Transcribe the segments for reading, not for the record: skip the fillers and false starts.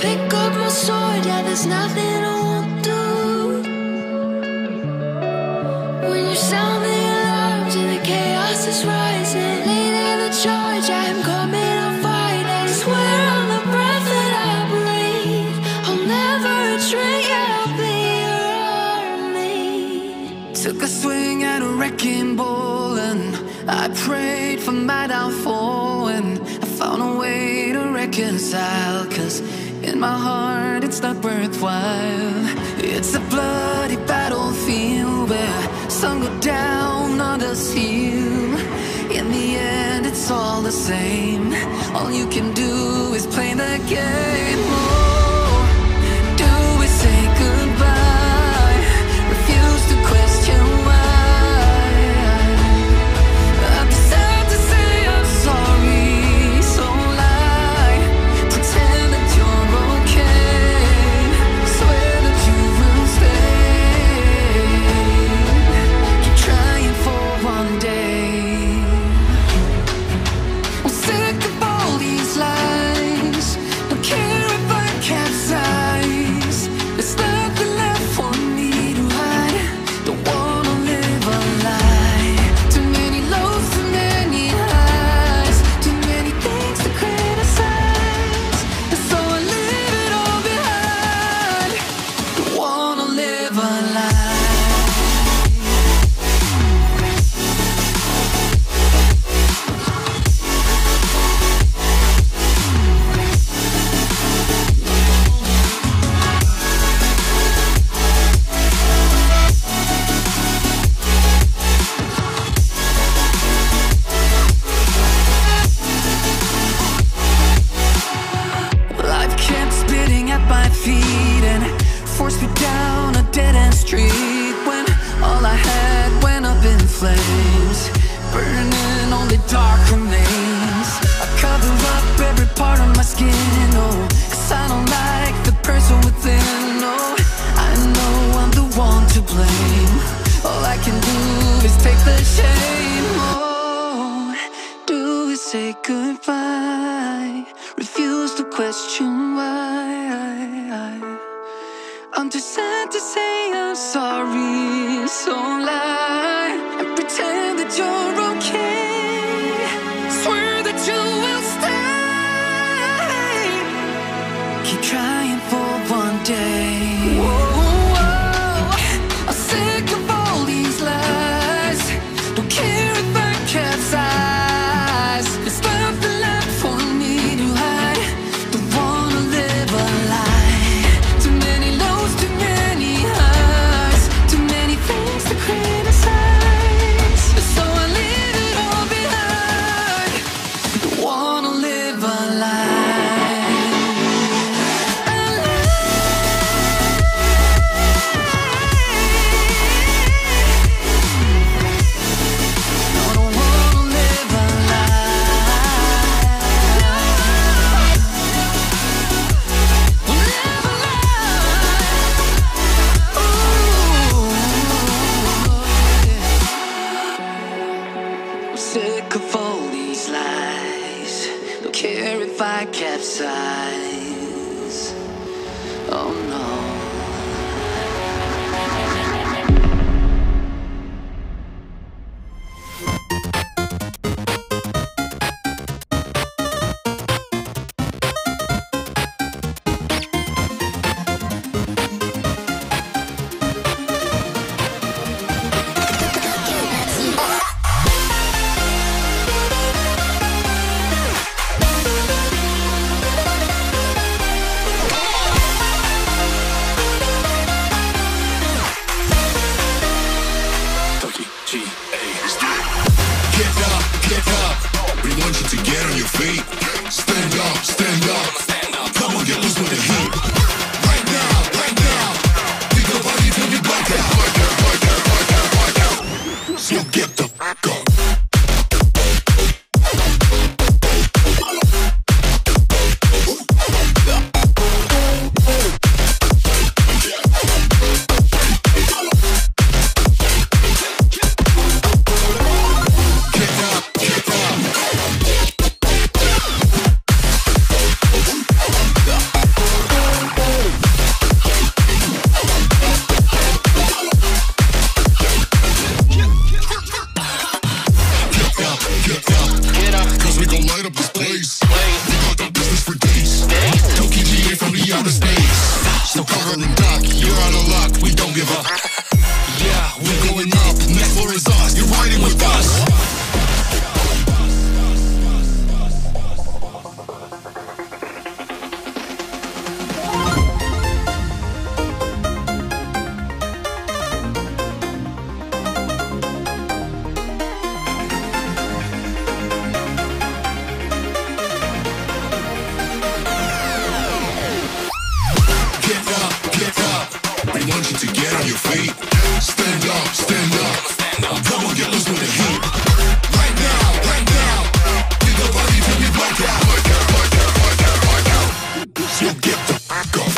pick up my sword, yeah, there's nothing I won't do. When you sound the alarms and the chaos is rising, leading the charge, I am coming, I'll fight. I swear on the breath that I breathe, I'll never retreat, yeah, I'll be your army. Took a swing at a wrecking ball and I prayed for my downfall, and I found a way to reconcile, 'cause in my heart it's not worthwhile. It's a bloody battlefield where some go down, others heal. In the end it's all the same. All you can do is play the game. Oh, do we say goodbye? Refuse to question why. I'm sad to say I'm sorry, so lie. Pretend that you're okay. Swear that you will stay. Keep trying for one day. I'm sick of all these lies. Don't care if I capsize. There's nothing left for me to hide. Don't wanna live a lie. Too many lows, too many highs. Too many things to criticize. And so I leave it all behind. Don't wanna live a lie. Life kept spitting at my feet and forced me down a dead-end street, when all I had went up in flames, burning only dark remains. I cover up every part of my skin, oh, 'cause I don't like the person within. Oh, I know I'm the one to blame. All I can do is take the shame. Oh, do we say goodbye? Refuse to question why. I'm too sad to say I'm sorry, so lie and pretend that you're okay. Swear that you will stay. Keep trying for one day. Whoa, I'm sick of all these lies. Don't care if I capsize. There's nothing left for me to hide. Don't wanna live a lie. Too many lows, too many highs. Too many things to criticize. So I leave it all behind. Don't wanna live a lie. A lie. No, don't wanna live a lie. Live a lie. Ooh, I'm sick of all these lies. Don't care if I capsize. Oh no. outer space. So covered in dark, you're out of luck, we don't give up. Yeah, we're going up, next floor is us, you're riding with us. To get on your feet, stand up, stand up, stand up. Come on, get loose with the heat. Right now, pick up body till we black out, black out. So get the fuck up.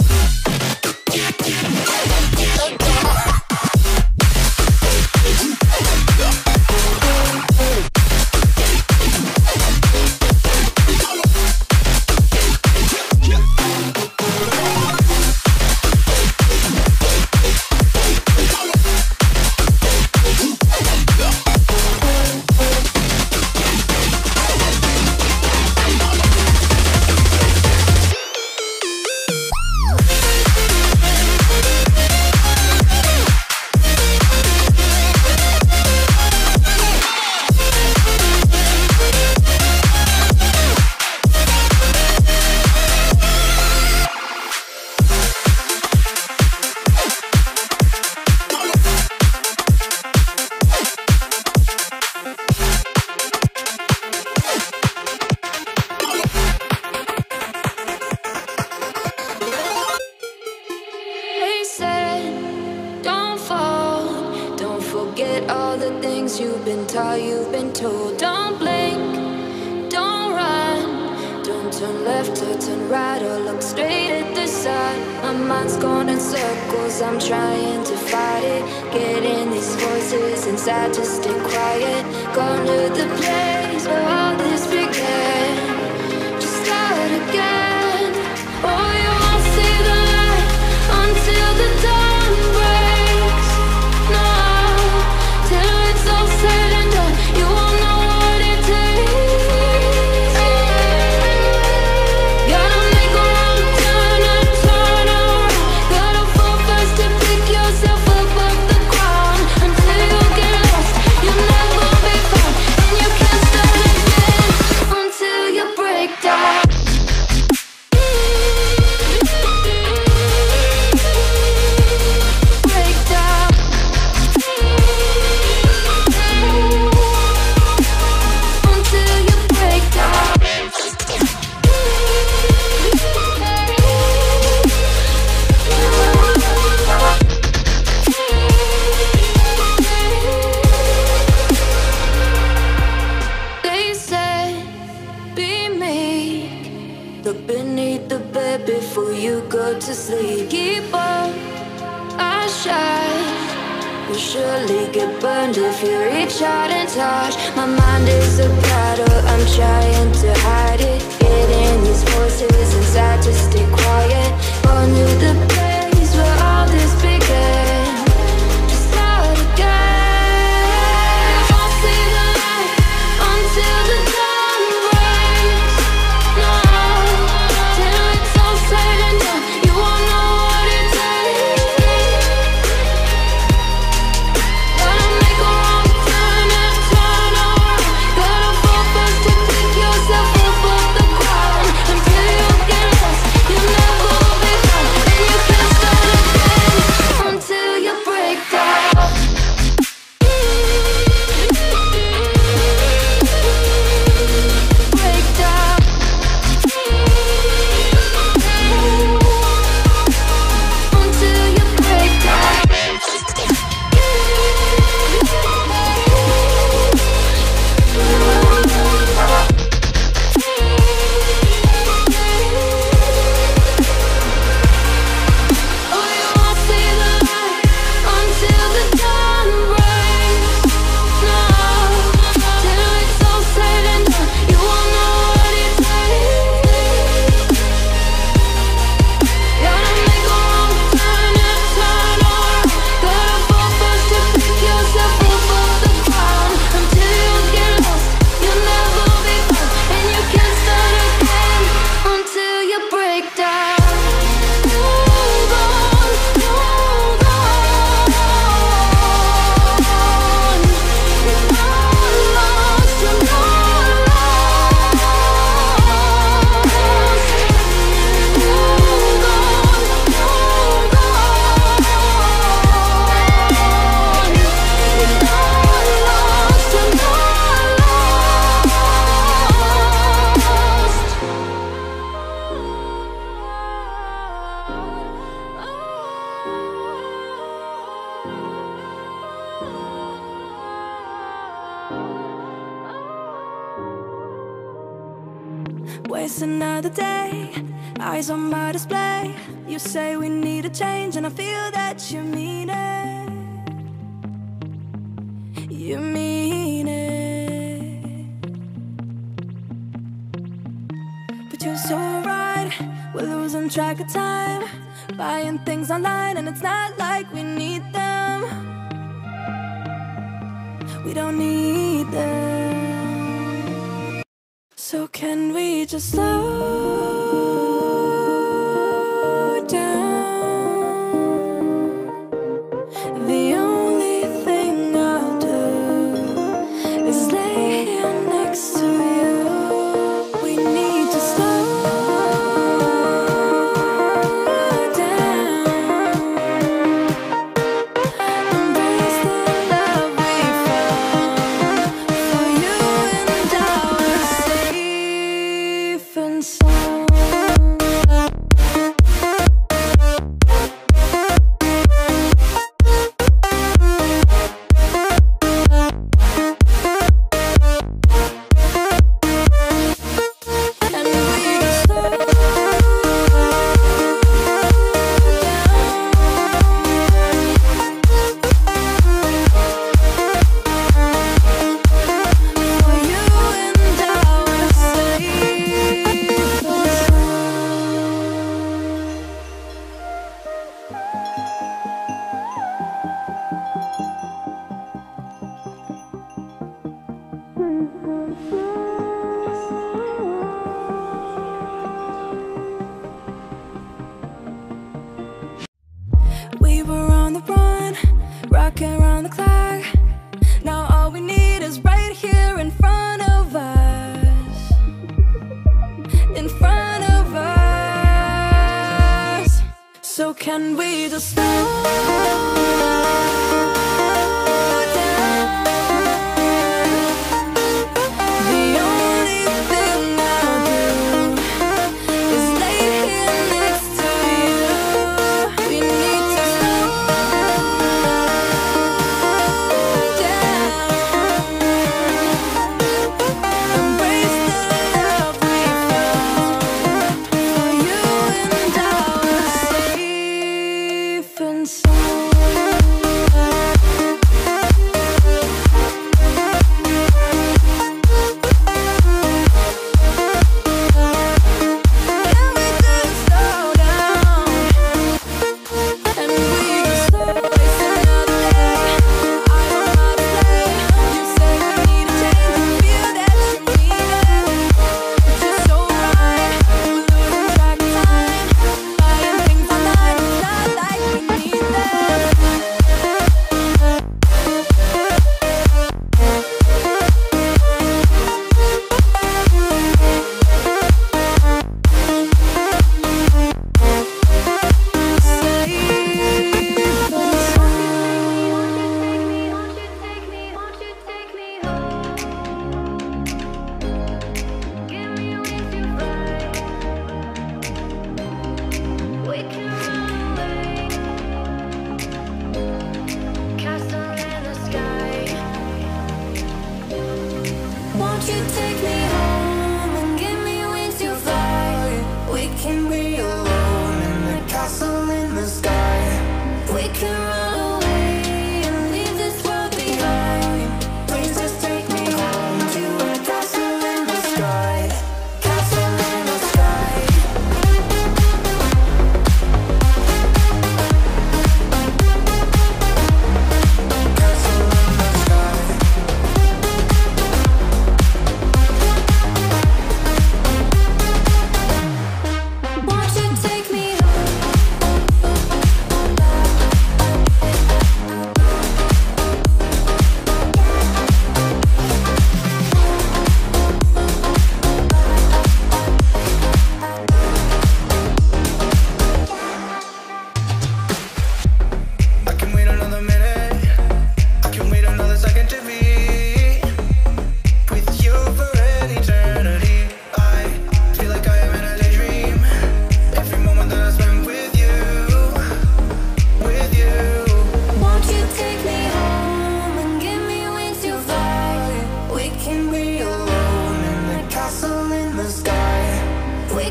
All the things you've been taught, you've been told. Don't blink, don't run, don't turn left or turn right or look straight at the sun. My mind's going in circles, I'm trying to fight it. Getting these voices inside to stay quiet. Gone to the place where all this began. Just start again. Oh, you won't see the light until the dawn breaks. No, till it's all said and done, you won't know what it takes. Gotta make a wrong turn and turn around. Gotta fall fast to pick yourself up off the ground. Until you get lost, you'll never be found. And you can't start again until you break down. Break down. Until you break down. They said, be meek. Look beneath the bed before you go to sleep. Keep on, I shine. You'll surely get burned if you reach out and touch. My mind is a battle, I'm trying to hide it. Getting these voices inside to stay quiet. On to the place where all this began. Just start again. You won't see the light until the dawn breaks. No, till it's all said and done, you won't know what it takes. Gotta make a wrong turn and turn around. Gotta fall fast to pick yourself up off the another day, eyes on my display. You say we need a change, and I feel that you mean it. You mean it. But you're so right, we're losing track of time, buying things online, and it's not like we need them. We don't need them. So can we just slow down? The only thing I'll do is lay here next to you. We need to slow down. Embrace the love we found. For you and I were safe and sound. And we just slow down. For you and I were safe and we were on the run, rocking around the clock. Now all we need is right here in front of us. In front of us. So can we just slow down? The only thing I'll do is lay here next to you. We need to slow down. Embrace the love we found. For you and I were safe and sound.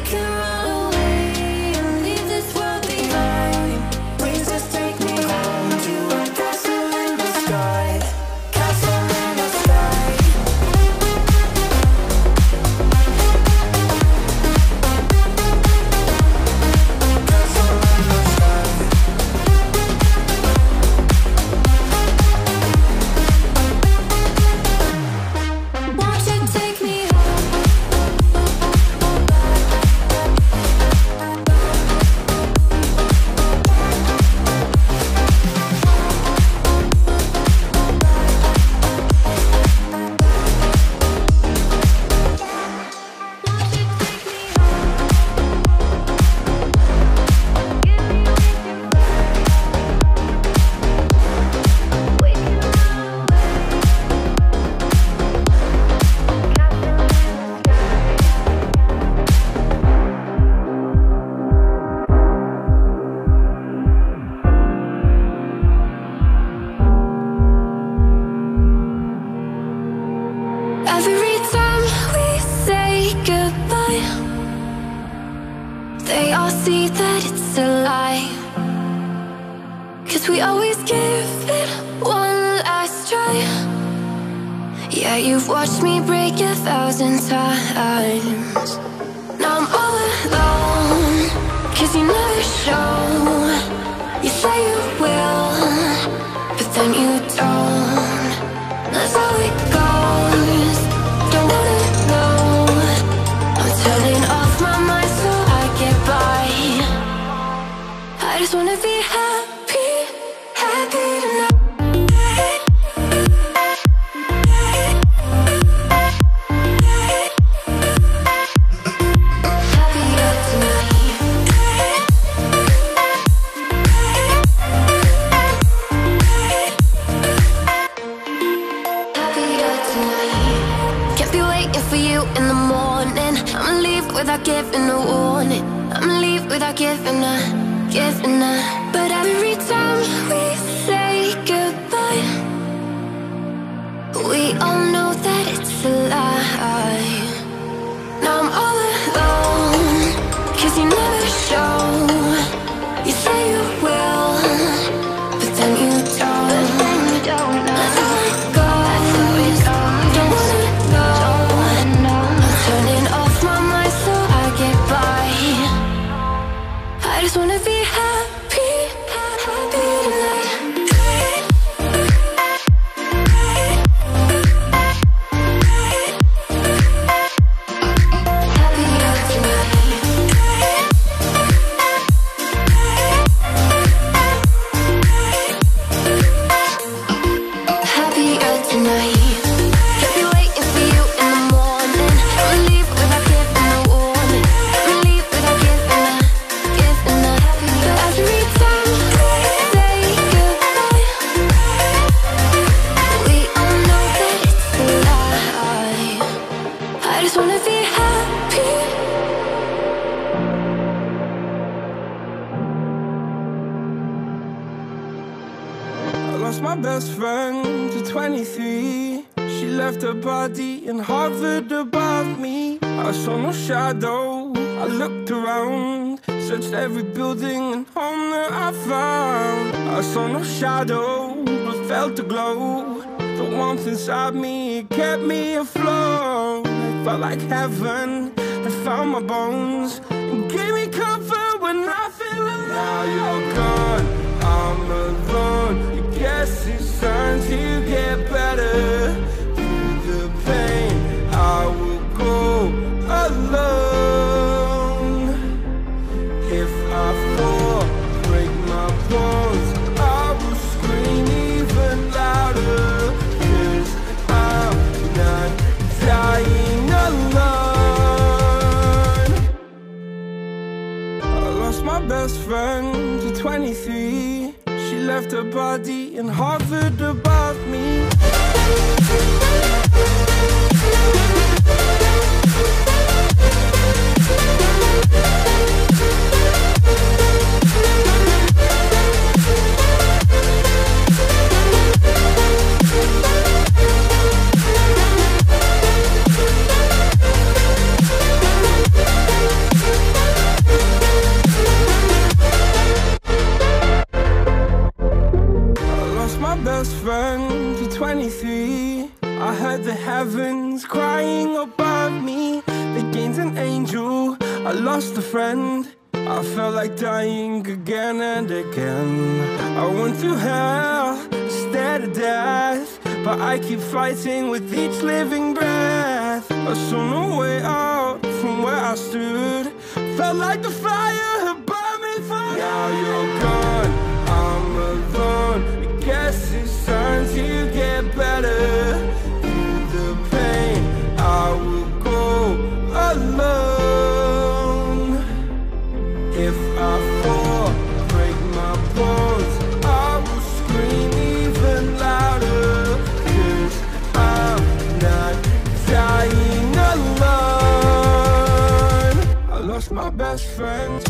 can run away and leave this world behind. Please just take me home to a castle in the sky. Castle in the sky. Won't you take me Every time we say goodbye, they all see that it's a lie. 'Cause we always give it one last try. Yeah, you've watched me break 1,000 times. Now I'm all alone, 'cause you never show. You say you will, but then you don't. That's how it goes. Don't wanna know. I'm turning off my mind so I get by. I just wanna be happy, happy tonight. Happier tonight. Happier tonight. Can't be waiting for you in the morning. I'ma leave without giving a warning. I'ma leave without giving a. But every time we say goodbye, we all know that it's a lie. Now I'm all alone, 'cause you never show. You say you will, but then you don't. That's how it goes. Don't wanna know. I'm turning off my mind so I get by. I just wanna be happy, happy tonight. Happier tonight. Happier tonight. Can't be waiting for you in the morning. I'ma leave without giving a warning. I'ma leave without giving a. But every time we say goodbye, we all know that it's a lie. I just wanna be happy. I lost my best friend to 23. She left her body and hovered above me. I saw no shadow, I looked around, searched every building and home that I found. I saw no shadow, but felt the glow. The warmth inside me, it kept me afloat. It felt like heaven, it found my bones and gave me comfort when I feel alone. Now you're gone, I'm alone. Guess it's time to get better. Through the pain, I will go alone. If I fall, break my bones, I will scream even louder. 'Cause I'm not dying alone. I lost my best friend to 23. She left her body and hovered above me. lost a friend. I felt like dying again and again. I went through hell instead of death, but I keep fighting with each living breath. I saw no way out from where I stood. Felt like the fire had burned me through. Now you're gone, I'm alone. I guess it's time to get better. Through the pain, I will go alone. If I fall, break my bones, I will scream even louder. 'Cause I'm not dying alone. I lost my best friend.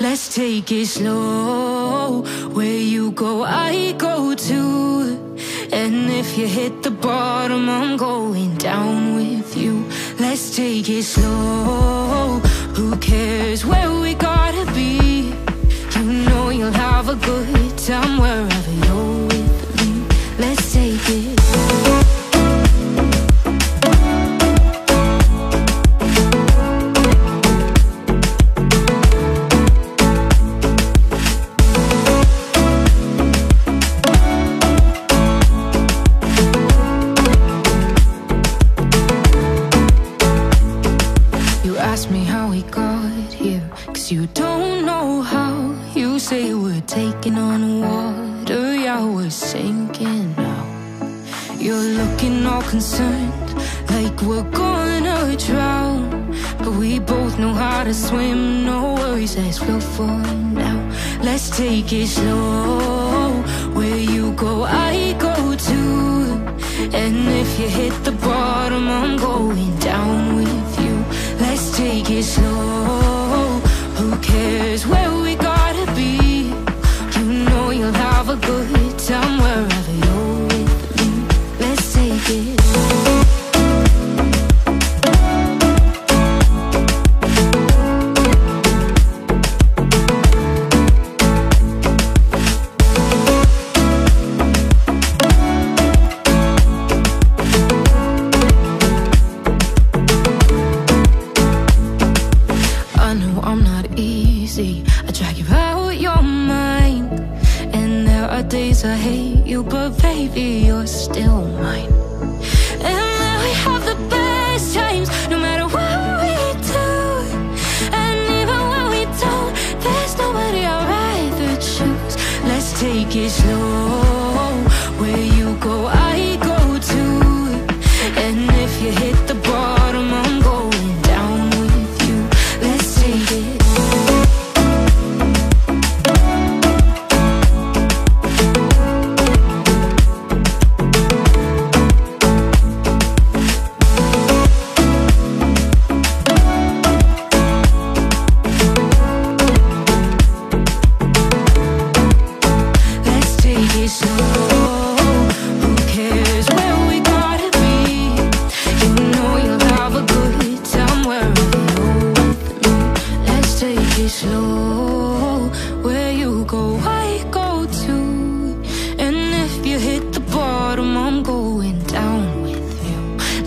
let's take it slow. Where you go, I go too. And if you hit the bottom, I'm going down with you. Let's take it slow. Who cares where we gotta be? You know you'll have a good time wherever you're with me. Let's take it. Ask me how we got here, 'cause you don't know how. You say we're taking on water, yeah, we're sinking now. You're looking all concerned, like we're gonna drown. But we both know how to swim, no worries, let's float for now. Let's take it slow. Where you go, I go too. And if you hit the bottom, I'm going down with you. Let's take it slow. Who cares where we gotta be? You know you'll have a good time wherever you're with me. Let's take it. I drag you out your mind, and there are days I hate you, but baby, you're still mine. And then we have the best times, no matter what we do. And even when we don't, there's nobody I'd rather choose. Let's take it slow. Where you go, I go too. And if you hit the bottom, I'm going down with you. Let's take it. Slow, where you go, I go too. And if you hit the bottom, I'm going down with you.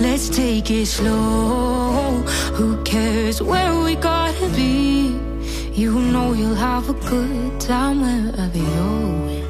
Let's take it slow. Who cares where we gotta be? You know you'll have a good time wherever you're with.